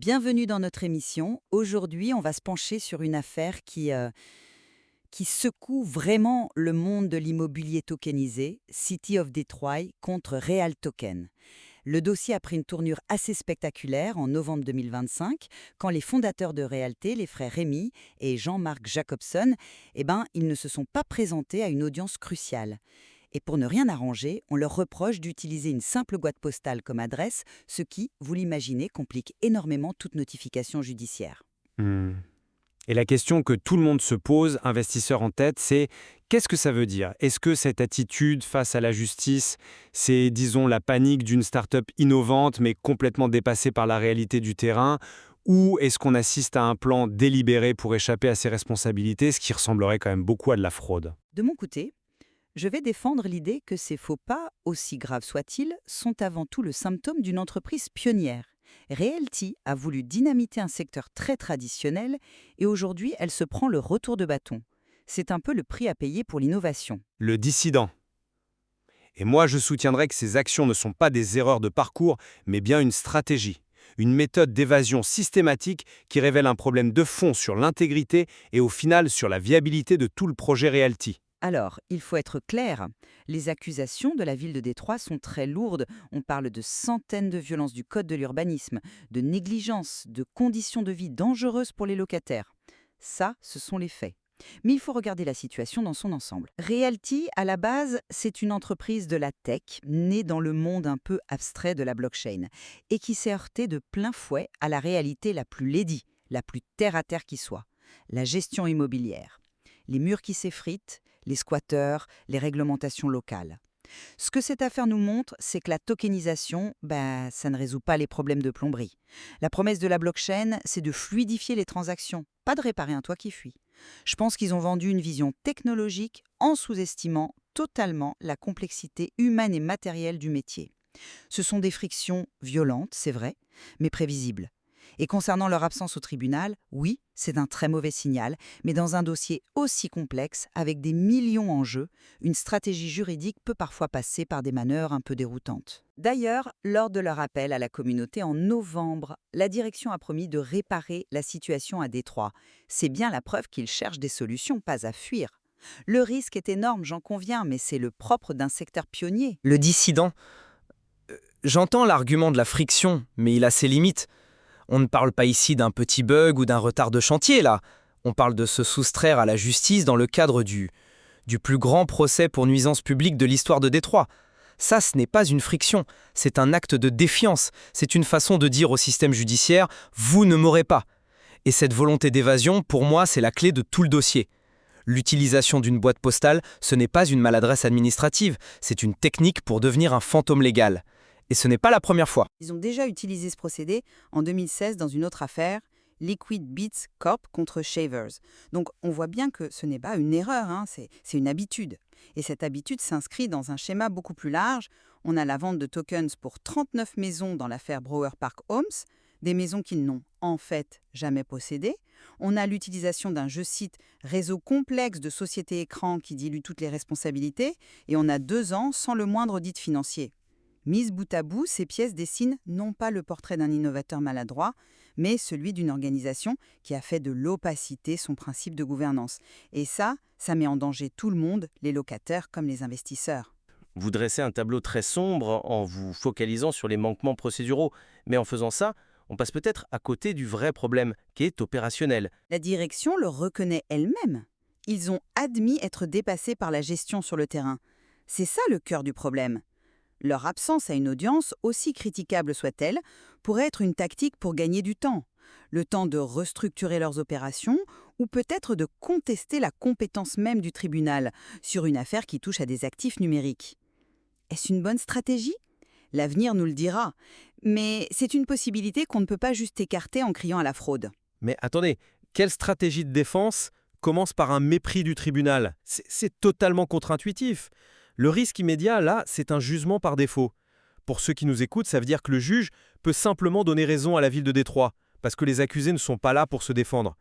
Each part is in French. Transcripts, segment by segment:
Bienvenue dans notre émission. Aujourd'hui, on va se pencher sur une affaire qui secoue vraiment le monde de l'immobilier tokenisé, City of Detroit contre Real Token. Le dossier a pris une tournure assez spectaculaire en novembre 2025, quand les fondateurs de Realté, les frères Rémy et Jean-Marc Jacobson, ils ne se sont pas présentés à une audience cruciale. Et pour ne rien arranger, on leur reproche d'utiliser une simple boîte postale comme adresse, ce qui, vous l'imaginez, complique énormément toute notification judiciaire. Hmm. Et la question que tout le monde se pose, investisseur en tête, c'est qu'est-ce que ça veut dire? Est-ce que cette attitude face à la justice, c'est, disons, la panique d'une start-up innovante mais complètement dépassée par la réalité du terrain? Ou est-ce qu'on assiste à un plan délibéré pour échapper à ses responsabilités, ce qui ressemblerait quand même beaucoup à de la fraude? De mon côté, je vais défendre l'idée que ces faux pas, aussi graves soient-ils, sont avant tout le symptôme d'une entreprise pionnière. Realty a voulu dynamiter un secteur très traditionnel et aujourd'hui, elle se prend le retour de bâton. C'est un peu le prix à payer pour l'innovation. Le dissident. Et moi, je soutiendrais que ces actions ne sont pas des erreurs de parcours, mais bien une stratégie. Une méthode d'évasion systématique qui révèle un problème de fond sur l'intégrité et au final sur la viabilité de tout le projet Realty. Alors, il faut être clair, les accusations de la ville de Détroit sont très lourdes. On parle de centaines de violences du code de l'urbanisme, de négligence, de conditions de vie dangereuses pour les locataires. Ça, ce sont les faits. Mais il faut regarder la situation dans son ensemble. Realty, à la base, c'est une entreprise de la tech, née dans le monde un peu abstrait de la blockchain, et qui s'est heurtée de plein fouet à la réalité la plus laidie, la plus terre-à-terre qui soit, la gestion immobilière. Les murs qui s'effritent, les squatteurs, les réglementations locales. Ce que cette affaire nous montre, c'est que la tokenisation, ça ne résout pas les problèmes de plomberie. La promesse de la blockchain, c'est de fluidifier les transactions, pas de réparer un toit qui fuit. Je pense qu'ils ont vendu une vision technologique en sous-estimant totalement la complexité humaine et matérielle du métier. Ce sont des frictions violentes, c'est vrai, mais prévisibles. Et concernant leur absence au tribunal, oui, c'est un très mauvais signal, mais dans un dossier aussi complexe, avec des millions en jeu, une stratégie juridique peut parfois passer par des manœuvres un peu déroutantes. D'ailleurs, lors de leur appel à la communauté en novembre, la direction a promis de réparer la situation à Détroit. C'est bien la preuve qu'ils cherchent des solutions, pas à fuir. Le risque est énorme, j'en conviens, mais c'est le propre d'un secteur pionnier. Le dissident, j'entends l'argument de la friction, mais il a ses limites. On ne parle pas ici d'un petit bug ou d'un retard de chantier, là. On parle de se soustraire à la justice dans le cadre du plus grand procès pour nuisance publique de l'histoire de Détroit. Ça, ce n'est pas une friction, c'est un acte de défiance. C'est une façon de dire au système judiciaire « vous ne m'aurez pas ». Et cette volonté d'évasion, pour moi, c'est la clé de tout le dossier. L'utilisation d'une boîte postale, ce n'est pas une maladresse administrative, c'est une technique pour devenir un fantôme légal. Et ce n'est pas la première fois. Ils ont déjà utilisé ce procédé en 2016 dans une autre affaire, Liquid Beats Corp contre Shavers. Donc on voit bien que ce n'est pas une erreur, c'est une habitude. Et cette habitude s'inscrit dans un schéma beaucoup plus large. On a la vente de tokens pour 39 maisons dans l'affaire Brewer Park Homes, des maisons qu'ils n'ont en fait jamais possédées. On a l'utilisation d'un, je cite, réseau complexe de sociétés écrans qui dilue toutes les responsabilités. Et on a 2 ans sans le moindre audit financier. Mises bout à bout, ces pièces dessinent non pas le portrait d'un innovateur maladroit, mais celui d'une organisation qui a fait de l'opacité son principe de gouvernance. Et ça met en danger tout le monde, les locataires comme les investisseurs. Vous dressez un tableau très sombre en vous focalisant sur les manquements procéduraux, mais en faisant ça, on passe peut-être à côté du vrai problème, qui est opérationnel. La direction le reconnaît elle-même. Ils ont admis être dépassés par la gestion sur le terrain. C'est ça le cœur du problème. Leur absence à une audience, aussi critiquable soit-elle, pourrait être une tactique pour gagner du temps. Le temps de restructurer leurs opérations ou peut-être de contester la compétence même du tribunal sur une affaire qui touche à des actifs numériques. Est-ce une bonne stratégie ? L'avenir nous le dira. Mais c'est une possibilité qu'on ne peut pas juste écarter en criant à la fraude. Mais attendez, quelle stratégie de défense commence par un mépris du tribunal ? C'est totalement contre-intuitif. Le risque immédiat, là, c'est un jugement par défaut. Pour ceux qui nous écoutent, ça veut dire que le juge peut simplement donner raison à la ville de Détroit, parce que les accusés ne sont pas là pour se défendre.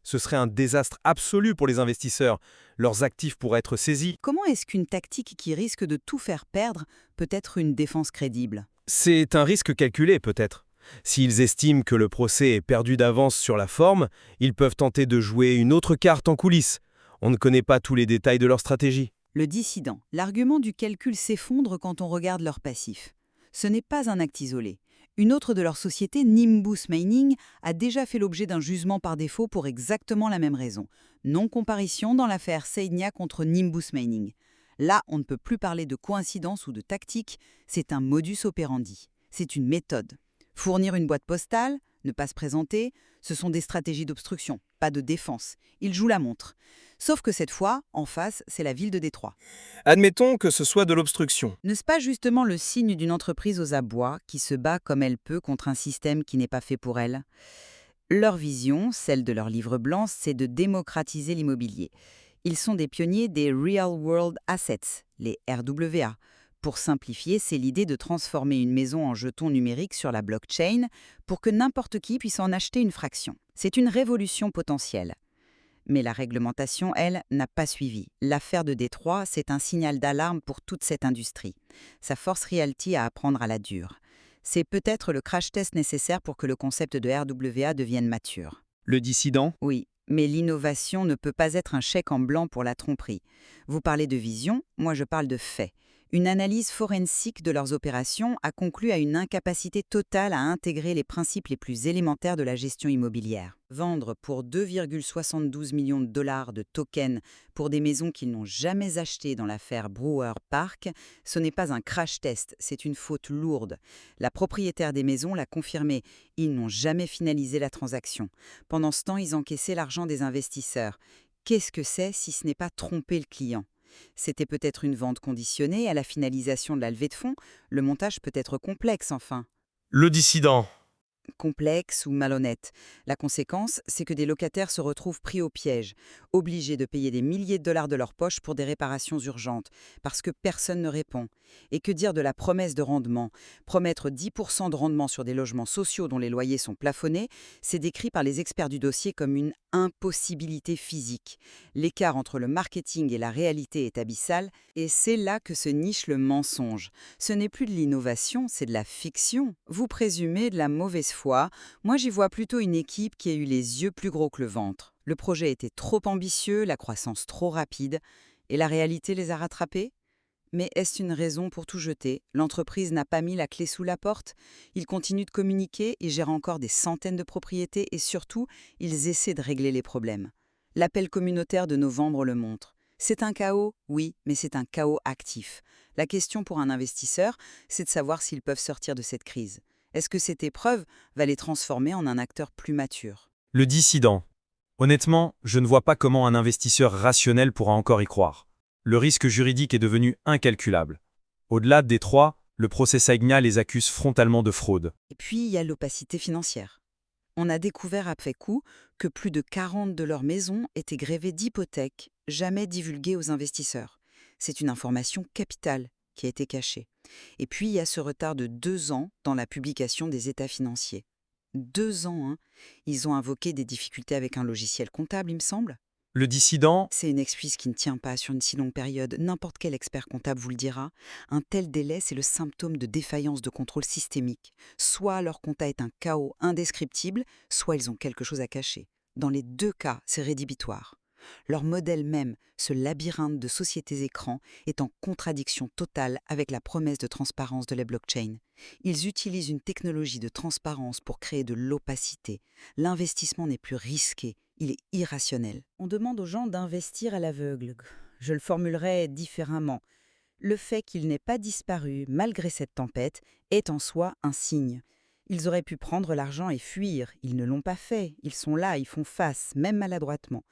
Ce serait un désastre absolu pour les investisseurs. Leurs actifs pourraient être saisis. Comment est-ce qu'une tactique qui risque de tout faire perdre peut être une défense crédible ? C'est un risque calculé, peut-être. S'ils estiment que le procès est perdu d'avance sur la forme, ils peuvent tenter de jouer une autre carte en coulisses. On ne connaît pas tous les détails de leur stratégie. Le dissident, l'argument du calcul s'effondre quand on regarde leur passif. Ce n'est pas un acte isolé. Une autre de leurs sociétés, Nimbus Mining, a déjà fait l'objet d'un jugement par défaut pour exactement la même raison. Non-comparution dans l'affaire Seidnia contre Nimbus Mining. Là, on ne peut plus parler de coïncidence ou de tactique, c'est un modus operandi. C'est une méthode. Fournir une boîte postale, ne pas se présenter, ce sont des stratégies d'obstruction, pas de défense. Ils jouent la montre. Sauf que cette fois, en face, c'est la ville de Détroit. Admettons que ce soit de l'obstruction. N'est-ce pas justement le signe d'une entreprise aux abois qui se bat comme elle peut contre un système qui n'est pas fait pour elle? Leur vision, celle de leur livre blanc, c'est de démocratiser l'immobilier. Ils sont des pionniers des Real World Assets, les RWA. Pour simplifier, c'est l'idée de transformer une maison en jeton numérique sur la blockchain pour que n'importe qui puisse en acheter une fraction. C'est une révolution potentielle. Mais la réglementation, elle, n'a pas suivi. L'affaire de Détroit, c'est un signal d'alarme pour toute cette industrie. Ça force Realty à apprendre à la dure. C'est peut-être le crash test nécessaire pour que le concept de RWA devienne mature. Le dissident? Oui, mais l'innovation ne peut pas être un chèque en blanc pour la tromperie. Vous parlez de vision, moi je parle de faits. Une analyse forensique de leurs opérations a conclu à une incapacité totale à intégrer les principes les plus élémentaires de la gestion immobilière. Vendre pour 2,72 millions de dollars de tokens pour des maisons qu'ils n'ont jamais achetées dans l'affaire Brewer Park, ce n'est pas un crash test, c'est une faute lourde. La propriétaire des maisons l'a confirmé, ils n'ont jamais finalisé la transaction. Pendant ce temps, ils encaissaient l'argent des investisseurs. Qu'est-ce que c'est si ce n'est pas tromper le client ? C'était peut-être une vente conditionnée à la finalisation de la levée de fonds. Le montage peut être complexe, enfin. Le dissident. Complexe ou malhonnête. La conséquence, c'est que des locataires se retrouvent pris au piège, obligés de payer des milliers de dollars de leur poche pour des réparations urgentes, parce que personne ne répond. Et que dire de la promesse de rendement? Promettre 10% de rendement sur des logements sociaux dont les loyers sont plafonnés, c'est décrit par les experts du dossier comme une impossibilité physique. L'écart entre le marketing et la réalité est abyssal, et c'est là que se niche le mensonge. Ce n'est plus de l'innovation, c'est de la fiction. Vous présumez de la mauvaise foi. Moi, j'y vois plutôt une équipe qui a eu les yeux plus gros que le ventre. Le projet était trop ambitieux, la croissance trop rapide, et la réalité les a rattrapés? Mais est-ce une raison pour tout jeter? L'entreprise n'a pas mis la clé sous la porte. Ils continuent de communiquer, ils gèrent encore des centaines de propriétés et surtout, ils essaient de régler les problèmes. L'appel communautaire de novembre le montre. C'est un chaos, oui, mais c'est un chaos actif. La question pour un investisseur, c'est de savoir s'ils peuvent sortir de cette crise. Est-ce que cette épreuve va les transformer en un acteur plus mature? Le dissident. Honnêtement, je ne vois pas comment un investisseur rationnel pourra encore y croire. Le risque juridique est devenu incalculable. Au-delà de Détroit, le procès Seidnia les accuse frontalement de fraude. Et puis, il y a l'opacité financière. On a découvert après coup que plus de 40 de leurs maisons étaient grévées d'hypothèques, jamais divulguées aux investisseurs. C'est une information capitale qui a été cachée. Et puis, il y a ce retard de 2 ans dans la publication des états financiers. 2 ans, hein. Ils ont invoqué des difficultés avec un logiciel comptable, il me semble. Le dissident. C'est une excuse qui ne tient pas sur une si longue période. N'importe quel expert comptable vous le dira. Un tel délai, c'est le symptôme de défaillance de contrôle systémique. Soit leur compta est un chaos indescriptible, soit ils ont quelque chose à cacher. Dans les 2 cas, c'est rédhibitoire. Leur modèle même, ce labyrinthe de sociétés écrans, est en contradiction totale avec la promesse de transparence de la blockchain. Ils utilisent une technologie de transparence pour créer de l'opacité. L'investissement n'est plus risqué, il est irrationnel. On demande aux gens d'investir à l'aveugle. Je le formulerai différemment. Le fait qu'il n'ait pas disparu malgré cette tempête est en soi un signe. Ils auraient pu prendre l'argent et fuir. Ils ne l'ont pas fait. Ils sont là, ils font face, même maladroitement.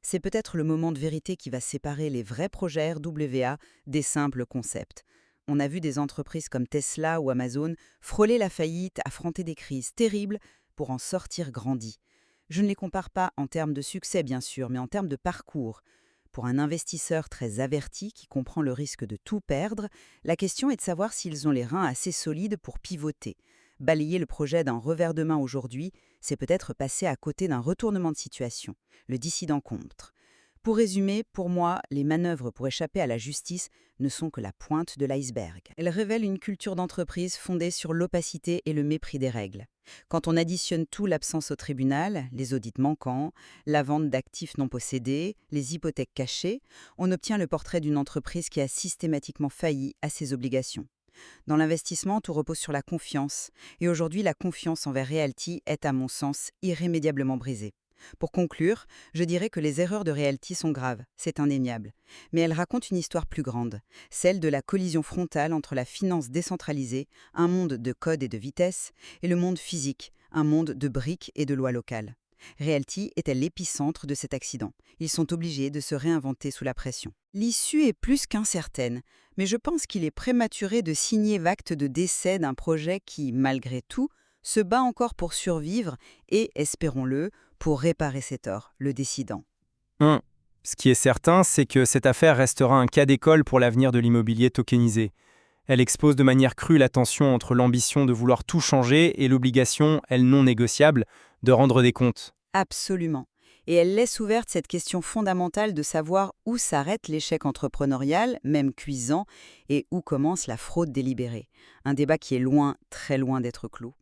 C'est peut-être le moment de vérité qui va séparer les vrais projets RWA des simples concepts. On a vu des entreprises comme Tesla ou Amazon frôler la faillite, affronter des crises terribles pour en sortir grandis. Je ne les compare pas en termes de succès, bien sûr, mais en termes de parcours. Pour un investisseur très averti qui comprend le risque de tout perdre, la question est de savoir s'ils ont les reins assez solides pour pivoter. Balayer le projet d'un revers de main aujourd'hui, c'est peut-être passer à côté d'un retournement de situation. Le dissident contre. Pour résumer, pour moi, les manœuvres pour échapper à la justice ne sont que la pointe de l'iceberg. Elles révèlent une culture d'entreprise fondée sur l'opacité et le mépris des règles. Quand on additionne tout, l'absence au tribunal, les audits manquants, la vente d'actifs non possédés, les hypothèques cachées, on obtient le portrait d'une entreprise qui a systématiquement failli à ses obligations. Dans l'investissement, tout repose sur la confiance. Et aujourd'hui, la confiance envers Realty est, à mon sens, irrémédiablement brisée. Pour conclure, je dirais que les erreurs de Realty sont graves, c'est indéniable. Mais elles racontent une histoire plus grande, celle de la collision frontale entre la finance décentralisée, un monde de code et de vitesse, et le monde physique, un monde de briques et de lois locales. Realty était l'épicentre de cet accident. Ils sont obligés de se réinventer sous la pression. L'issue est plus qu'incertaine, mais je pense qu'il est prématuré de signer l'acte de décès d'un projet qui, malgré tout, se bat encore pour survivre et, espérons-le, pour réparer ses torts, le décidant. Ce qui est certain, c'est que cette affaire restera un cas d'école pour l'avenir de l'immobilier tokenisé. Elle expose de manière crue la tension entre l'ambition de vouloir tout changer et l'obligation, elle non négociable, de rendre des comptes. Absolument. Et elle laisse ouverte cette question fondamentale de savoir où s'arrête l'échec entrepreneurial, même cuisant, et où commence la fraude délibérée. Un débat qui est loin, très loin d'être clos.